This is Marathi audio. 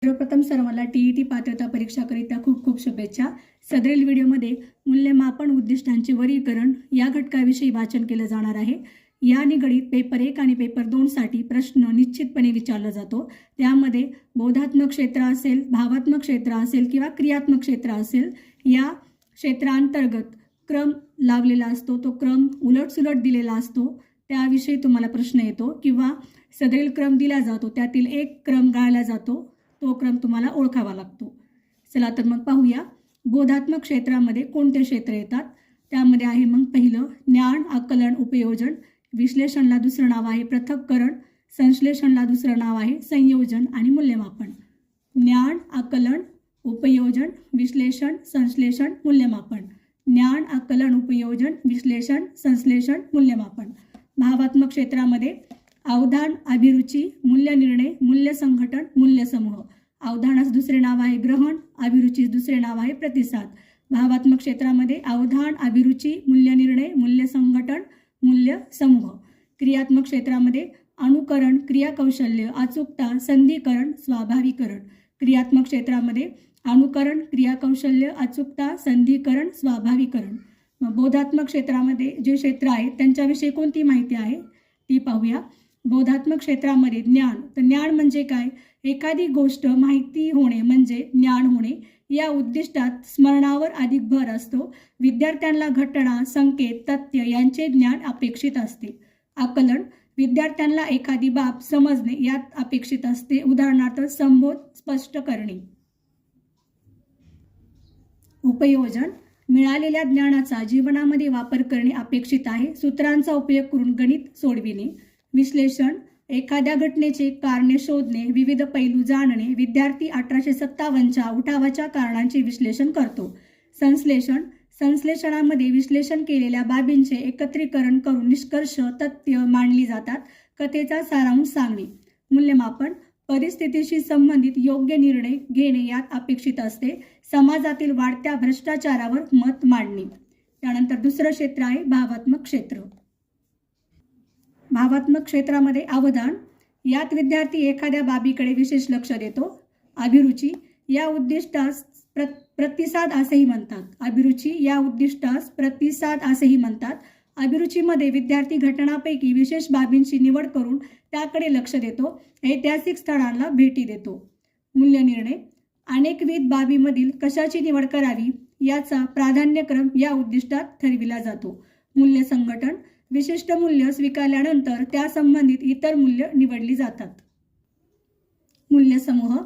सर्वप्रथम सर्वांना टीईटी पात्रता परीक्षाकरिता खूप खूप शुभेच्छा। सदरील व्हिडिओमध्ये मूल्यमापन उद्दिष्टांचे वर्गीकरण या घटकाविषयी वाचन केलं जाणार आहे। या निगडीत पेपर 1 आणि पेपर 2 साठी प्रश्न निश्चितपणे विचारला जातो। त्यामध्ये बोधात्मक क्षेत्र असेल, भावात्मक क्षेत्र असेल किंवा क्रियात्मक क्षेत्र असेल, या क्षेत्रांतर्गत क्रम लावलेला असतो, तो क्रम उलटसुलट दिलेला असतो, त्याविषयी तुम्हाला प्रश्न येतो किंवा सदरील क्रम दिला जातो, त्यातील एक क्रम गाळला जातो, तो क्रम तुम्हाला ओळखावा लागतो। चला तर मग पाहूया बोधात्मक क्षेत्रामध्ये कोणते क्षेत्र येतात। त्यामध्ये आहे मग पहिलं ज्ञान, आकलन, उपयोजन। विश्लेषणला दुसरं नाव आहे पृथक्करण। संश्लेषणला दुसरं नाव आहे संयोजन आणि मूल्यमापन। ज्ञान, आकलन, उपयोजन, विश्लेषण, संश्लेषण, मूल्यमापन। ज्ञान, आकलन, उपयोजन, विश्लेषण, संश्लेषण, मूल्यमापन। भावात्मक क्षेत्रामध्ये अवधान, अभिरुची, मूल्यनिर्णय, मूल्यसंघटन, मूल्यसमूह। अवधानास दुसरे नाव आहे ग्रहण, अभिरुचीस दुसरे नाव आहे प्रतिसाद। भावात्मक क्षेत्रामध्ये अवधान, अभिरुची, मूल्यनिर्णय, मूल्यसंघटन, मूल्यसमूह। क्रियात्मक क्षेत्रामध्ये अनुकरण, क्रियाकौशल्य, अचूकता, संधिकरण, स्वाभाविकरण। क्रियात्मक क्षेत्रामध्ये अनुकरण, क्रियाकौशल्य, अचूकता, संधिकरण, स्वाभाविकरण। बोधात्मक क्षेत्रामध्ये जे क्षेत्र आहेत त्यांच्याविषयी कोणती माहिती आहे ती पाहूया। बोधात्मक क्षेत्रामध्ये ज्ञान, तर ज्ञान म्हणजे काय? एखादी गोष्ट माहिती होणे म्हणजे ज्ञान होणे। या उद्दिष्टात स्मरणावर अधिक भर असतो। विद्यार्थ्यांना घटना, संकेत, तथ्य यांचे ज्ञान अपेक्षित असते। आकलन, विद्यार्थ्यांना एखादी बाब समजणे यात अपेक्षित असते, उदाहरणार्थ संबोध स्पष्ट करणे। उपयोजन, मिळालेल्या ज्ञानाचा जीवनामध्ये वापर करणे अपेक्षित आहे, सूत्रांचा उपयोग करून गणित सोडविणे। विश्लेषण, एखाद्या घटनेचे कारणे शोधणे, विविध पैलू जाणणे। विद्यार्थी 1857च्या उठावाच्या कारणांचे विश्लेषण करतो। संश्लेषण, संश्लेषणामध्ये विश्लेषण केलेल्या बाबींचे एकत्रीकरण करून निष्कर्ष, तथ्य मांडली जातात, कथेचा सारांश सांगणे। मूल्यमापन, परिस्थितीशी संबंधित योग्य निर्णय घेणे यात अपेक्षित असते, समाजातील वाढत्या भ्रष्टाचारावर मत मांडणे। त्यानंतर दुसरं क्षेत्र आहे भावात्मक क्षेत्र। भावात्मक क्षेत्रामध्ये अवधान, यात विद्यार्थी एखाद्या बाबीकडे विशेष लक्ष देतो। अभिरुची, या उद्दिष्टास प्रतिसाद असेही म्हणतात। अभिरुची या उद्दिष्टास प्रतिसाद असेही म्हणतात। अभिरुचीमध्ये विद्यार्थी घटनांपैकी विशेष बाबींची निवड करून त्याकडे लक्ष देतो, ऐतिहासिक स्थळांना भेटी देतो। मूल्यनिर्णय, अनेकविध बाबीमधील कशाची निवड करावी याचा प्राधान्यक्रम या उद्दिष्टात ठरविला जातो। मूल्यसंघटन, विशिष्ट मूल्य स्वीकारल्यानंतर त्या संबंधित इतर मूल्य निवडली जातात। मूल्यसमूह,